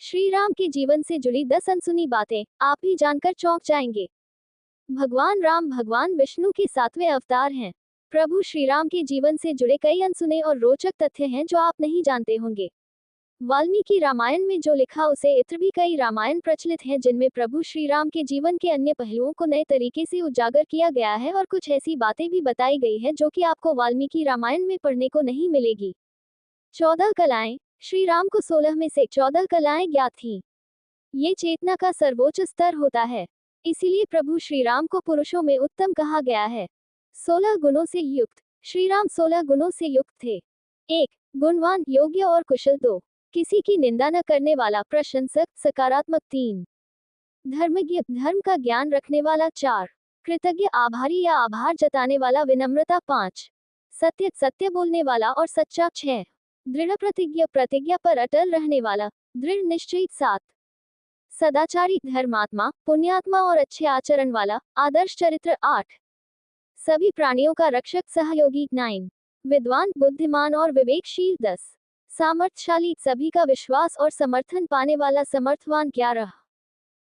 श्री राम के जीवन से जुड़ी 10 अनसुनी बातें आप भी जानकर चौंक जाएंगे। भगवान राम भगवान विष्णु के 7वें अवतार हैं। प्रभु श्री राम के जीवन से जुड़े कई अनसुने और रोचक तथ्य हैं जो आप नहीं जानते होंगे। वाल्मीकि रामायण में जो लिखा उसे इतर भी कई रामायण प्रचलित हैं जिनमें प्रभु श्री राम के जीवन के अन्य पहलुओं को नए तरीके से उजागर किया गया है और कुछ ऐसी बातें भी बताई गई है जो कि आपको वाल्मीकि रामायण में पढ़ने को नहीं मिलेगी। 14 कलाएं। श्री राम को 16 में से 14 कलाएं ज्ञात थीं। ये चेतना का सर्वोच्च स्तर होता है, इसीलिए प्रभु श्री राम को पुरुषों में उत्तम कहा गया है। 16 गुणों से युक्त। श्री राम 16 गुणों से युक्त थे। 1. गुणवान, योग्य और कुशल। 2. किसी की निंदा न करने वाला, प्रशंसक, सकारात्मक। 3. धर्मज्ञ, धर्म का ज्ञान रखने वाला। 4. कृतज्ञ, आभारी या आभार जताने वाला, विनम्रता। 5. सत्य, सत्य बोलने वाला और सच्चा। 6. दृढ़ प्रतिज्ञ, प्रतिज्ञा पर अटल रहने वाला, दृढ़ निश्चयी। 7. सदाचारी, धर्मात्मा, पुण्यात्मा और अच्छे आचरण वाला, आदर्श चरित्र। 8. सभी प्राणियों का रक्षक, सहयोगी। 9. विद्वान, बुद्धिमान और विवेकशील। 10. सामर्थ्यशाली, सभी का विश्वास और समर्थन पाने वाला, समर्थवान। 11.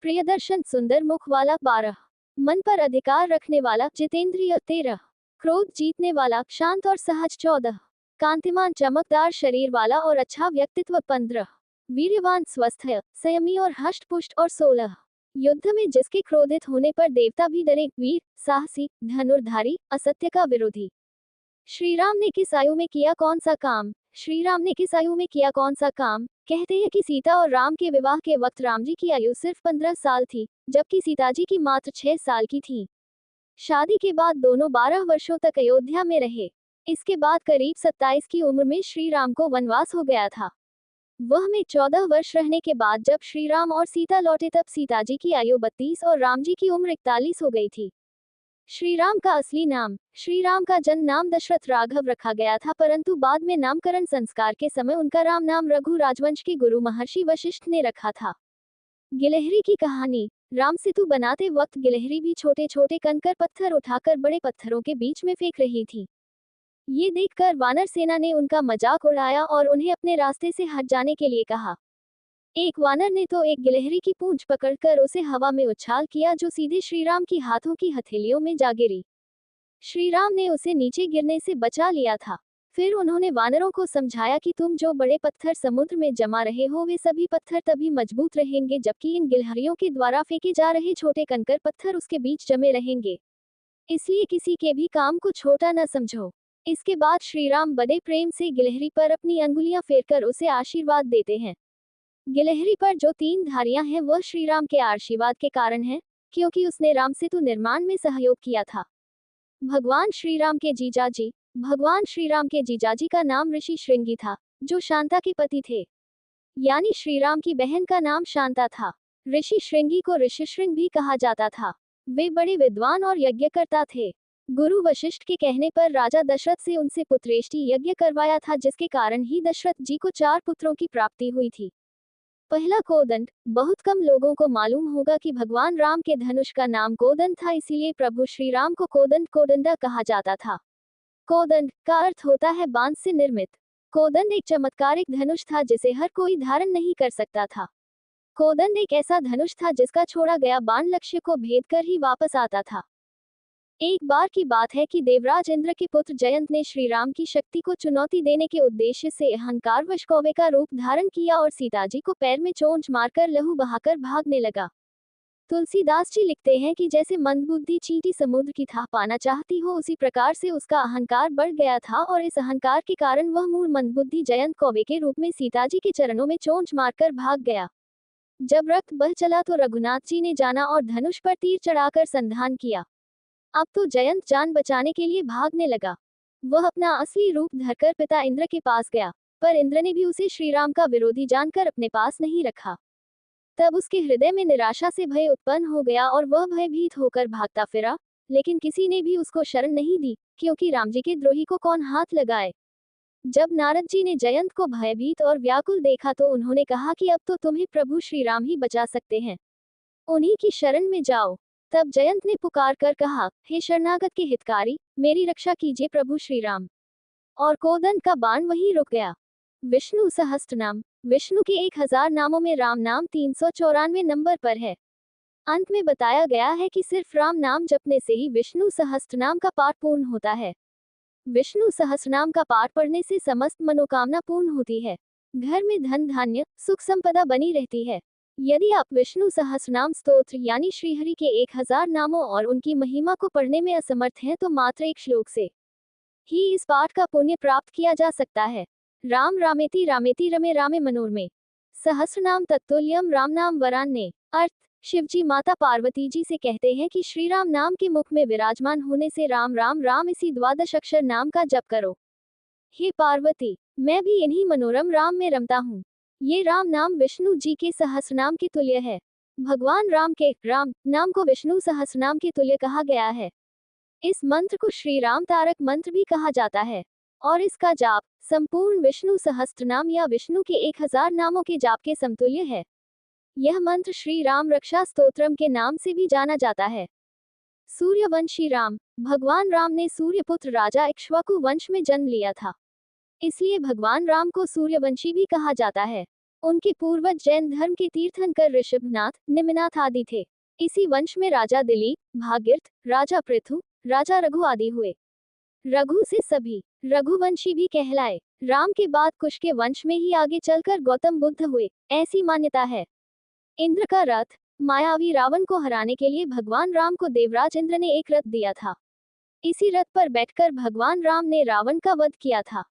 प्रियदर्शन, सुंदर मुख वाला। 12. मन पर अधिकार रखने वाला, जितेंद्रिय। 13. क्रोध जीतने वाला, शांत और सहज। 14. कांतिमान, चमकदार शरीर वाला और अच्छा व्यक्तित्व। 15. वीर्यवान, स्वस्थ, संयमी और हष्टपुष्ट। और 16. युद्ध में जिसके क्रोधित होने पर देवता भी डरे, वीर, साहसी, धनुर्धारी, असत्य का विरोधी। श्री राम ने किस आयु में किया कौन सा काम? श्री राम ने किस आयु में किया कौन सा काम? कहते हैं कि सीता और राम के विवाह के वक्त राम जी की आयु सिर्फ 15 साल थी, जबकि सीता जी की मात्र 6 साल की थी। शादी के बाद दोनों 12 वर्षों तक अयोध्या में रहे। इसके बाद करीब 27 की उम्र में श्री राम को वनवास हो गया था। वह में 14 वर्ष रहने के बाद जब श्री राम और सीता लौटे तब सीता जी की आयु 32 और राम जी की उम्र 41 हो गई थी। श्री राम का असली नाम। श्री राम का जन्म नाम दशरथ राघव रखा गया था, परंतु बाद में नामकरण संस्कार के समय उनका राम नाम रघु राजवंश के गुरु महर्षि वशिष्ठ ने रखा था। गिलहरी की कहानी। राम सेतु बनाते वक्त गिलहरी भी छोटे छोटे कंकर पत्थर उठाकर बड़े पत्थरों के बीच में फेंक रही थी। ये देखकर वानर सेना ने उनका मजाक उड़ाया और उन्हें अपने रास्ते से हट जाने के लिए कहा। एक वानर ने तो एक गिलहरी की पूंछ पकड़कर उसे हवा में उछाल किया जो सीधे श्रीराम की हाथों की हथेलियों में जा गिरी। श्रीराम ने उसे नीचे गिरने से बचा लिया था। फिर उन्होंने वानरों को समझाया कि तुम जो बड़े पत्थर समुद्र में जमा रहे हो वे सभी पत्थर तभी मजबूत रहेंगे जबकि इन गिलहरियों के द्वारा फेंके जा रहे छोटे कंकर पत्थर उसके बीच जमे रहेंगे। इसलिए किसी के भी काम को छोटा न समझो। इसके बाद श्रीराम बड़े प्रेम से गिलहरी पर अपनी अंगुलियां फेरकर उसे आशीर्वाद देते हैं। गिलहरी पर जो 3 धारियां हैं वह श्रीराम के आशीर्वाद के कारण है, क्योंकि उसने राम सेतु निर्माण में सहयोग किया था। भगवान श्रीराम के जीजाजी। भगवान श्रीराम के जीजाजी का नाम ऋषि श्रृंगी था, जो शांता के पति थे। यानी श्रीराम की बहन का नाम शांता था। ऋषि श्रृंगी को ऋषिशृंग भी कहा जाता था। वे बड़े विद्वान और यज्ञकर्ता थे। गुरु वशिष्ठ के कहने पर राजा दशरथ से उनसे पुत्रेष्टि यज्ञ करवाया था, जिसके कारण ही दशरथ जी को 4 पुत्रों की प्राप्ति हुई थी। पहला कोदंड। बहुत कम लोगों को मालूम होगा कि भगवान राम के धनुष का नाम कोदंड था, इसीलिए प्रभु श्री राम को कोदंड कोदंडा कहा जाता था। कोदंड का अर्थ होता है बांस से निर्मित। कोदंड एक चमत्कारिक धनुष था जिसे हर कोई धारण नहीं कर सकता था। कोदंड एक ऐसा धनुष था जिसका छोड़ा गया बाण लक्ष्य को भेद कर ही वापस आता था। एक बार की बात है कि देवराज इंद्र के पुत्र जयंत ने श्री राम की शक्ति को चुनौती देने के उद्देश्य से अहंकारवश कौवे का रूप धारण किया और सीता जी को पैर में चोंच मारकर लहू बहाकर भागने लगा। तुलसीदास जी लिखते हैं कि जैसे मंदबुद्धि चींटी समुद्र की थाह पाना चाहती हो, उसी प्रकार से उसका अहंकार बढ़ गया था और इस अहंकार के कारण वह मूल मंदबुद्धि जयंत कौवे के रूप में सीता जी के चरणों में चोंच मारकर भाग गया। जब रक्त बह चला तो रघुनाथ जी ने जाना और धनुष पर तीर चढ़ाकर संधान किया। अब तो जयंत जान बचाने के लिए भागने लगा। वह अपना असली रूप धरकर पिता इंद्र के पास गया, पर इंद्र ने भी उसे श्रीराम का विरोधी जानकर अपने पास नहीं रखा। तब उसके हृदय में निराशा से भय उत्पन्न हो गया और वह भयभीत होकर भागता फिरा, लेकिन किसी ने भी उसको शरण नहीं दी, क्योंकि राम जी के द्रोही को कौन हाथ लगाए। जब नारद जी ने जयंत को भयभीत और व्याकुल देखा तो उन्होंने कहा कि अब तो तुम्हें प्रभु श्रीराम ही बचा सकते हैं, उन्हीं की शरण में जाओ। तब जयंत ने पुकार कर कहा, हे शरणागत के हितकारी, मेरी रक्षा कीजिए प्रभु श्रीराम। और कोदंड का बाण वहीं रुक गया। विष्णु सहस्त्रनाम। विष्णु के 1000 नामों में राम नाम 394 नंबर पर है। अंत में बताया गया है कि सिर्फ राम नाम जपने से ही विष्णु सहस्त्रनाम का पाठ पूर्ण होता है। विष्णु सहस्त्रनाम का पाठ पढ़ने से समस्त मनोकामना पूर्ण होती है। घर में धन धान्य सुख संपदा बनी रहती है। यदि आप विष्णु सहस्त्रनाम स्तोत्र यानी श्रीहरि के 1000 नामों और उनकी महिमा को पढ़ने में असमर्थ हैं तो मात्र एक श्लोक से ही इस पाठ का पुण्य प्राप्त किया जा सकता है। राम रामेति रामेति रमे रामे मनोरमे। सहस्रनाम तत्तुल्यम राम नाम वरान्ने। अर्थ, शिवजी माता पार्वती जी से कहते हैं कि श्री राम नाम के मुख में विराजमान होने से राम राम राम इसी 12 अक्षर नाम का जप करो। हे पार्वती, मैं भी इन्हीं मनोरम राम में रमता हूँ। ये राम नाम विष्णु जी के सहस्रनाम के तुल्य है। भगवान राम के राम नाम को विष्णु सहस्रनाम के तुल्य कहा गया है। इस मंत्र को श्री राम तारक मंत्र भी कहा जाता है और इसका जाप संपूर्ण विष्णु सहस्त्रनाम या विष्णु के 1000 नामों के जाप के समतुल्य है। यह मंत्र श्री राम रक्षा स्तोत्रम के नाम से भी जाना जाता है। सूर्यवंशी राम। भगवान राम ने सूर्यपुत्र राजा इक्ष्वाकु वंश में जन्म लिया था, इसलिए भगवान राम को सूर्यवंशी भी कहा जाता है। उनके पूर्वज जैन धर्म के तीर्थंकर ऋषभनाथ, निमिनाथ आदि थे। इसी वंश में राजा दिलीप, भागीरथ, राजा पृथु, राजा रघु आदि हुए। रघु से सभी रघुवंशी भी कहलाए। राम के बाद कुश के वंश में ही आगे चलकर गौतम बुद्ध हुए, ऐसी मान्यता है। इंद्र का रथ। मायावी रावण को हराने के लिए भगवान राम को देवराज इंद्र ने एक रथ दिया था। इसी रथ पर बैठकर भगवान राम ने रावण का वध किया था।